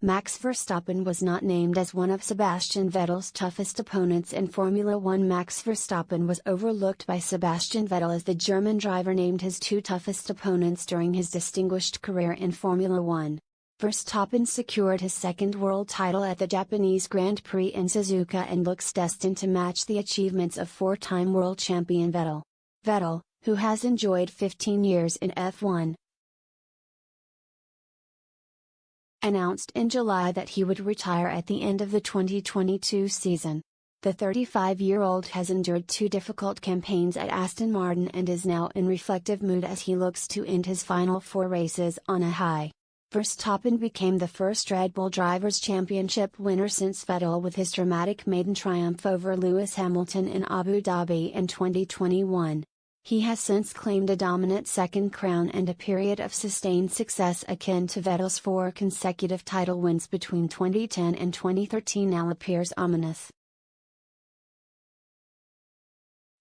Max Verstappen was not named as one of Sebastian Vettel's toughest opponents in Formula One. Max Verstappen was overlooked by Sebastian Vettel as the German driver named his two toughest opponents during his distinguished career in Formula One. Verstappen secured his second world title at the Japanese Grand Prix in Suzuka and looks destined to match the achievements of four-time world champion Vettel. Vettel, who has enjoyed 15 years in F1, announced in July that he would retire at the end of the 2022 season. The 35-year-old has endured two difficult campaigns at Aston Martin and is now in reflective mood as he looks to end his final four races on a high. Verstappen became the first Red Bull Drivers' Championship winner since Vettel with his dramatic maiden triumph over Lewis Hamilton in Abu Dhabi in 2021. He has since claimed a dominant second crown and a period of sustained success akin to Vettel's four consecutive title wins between 2010 and 2013 now appears ominous.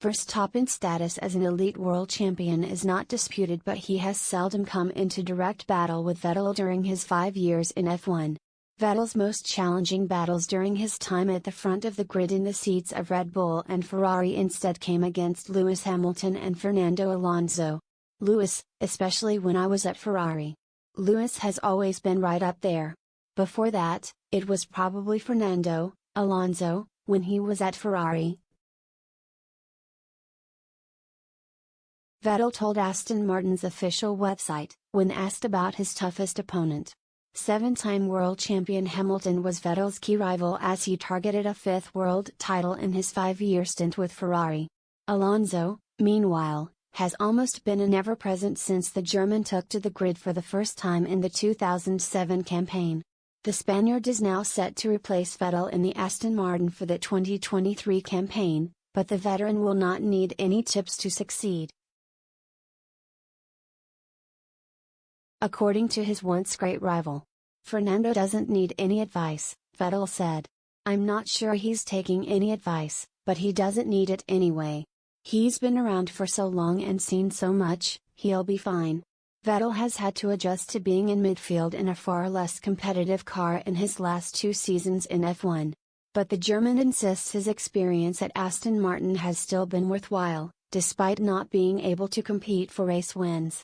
Verstappen's status as an elite world champion is not disputed, but he has seldom come into direct battle with Vettel during his 5 years in F1. Vettel's most challenging battles during his time at the front of the grid in the seats of Red Bull and Ferrari instead came against Lewis Hamilton and Fernando Alonso. Lewis, especially when I was at Ferrari. Lewis has always been right up there. Before that, it was probably Fernando Alonso, when he was at Ferrari. Vettel told Aston Martin's official website, when asked about his toughest opponent. Seven-time world champion Hamilton was Vettel's key rival as he targeted a fifth world title in his 5-year stint with Ferrari. Alonso, meanwhile, has almost been an ever-present since the German took to the grid for the first time in the 2007 campaign. The Spaniard is now set to replace Vettel in the Aston Martin for the 2023 campaign, but the veteran will not need any tips to succeed. According to his once great rival, Fernando doesn't need any advice, Vettel said. I'm not sure he's taking any advice, but he doesn't need it anyway. He's been around for so long and seen so much, he'll be fine. Vettel has had to adjust to being in midfield in a far less competitive car in his last 2 seasons in F1. But the German insists his experience at Aston Martin has still been worthwhile, despite not being able to compete for race wins.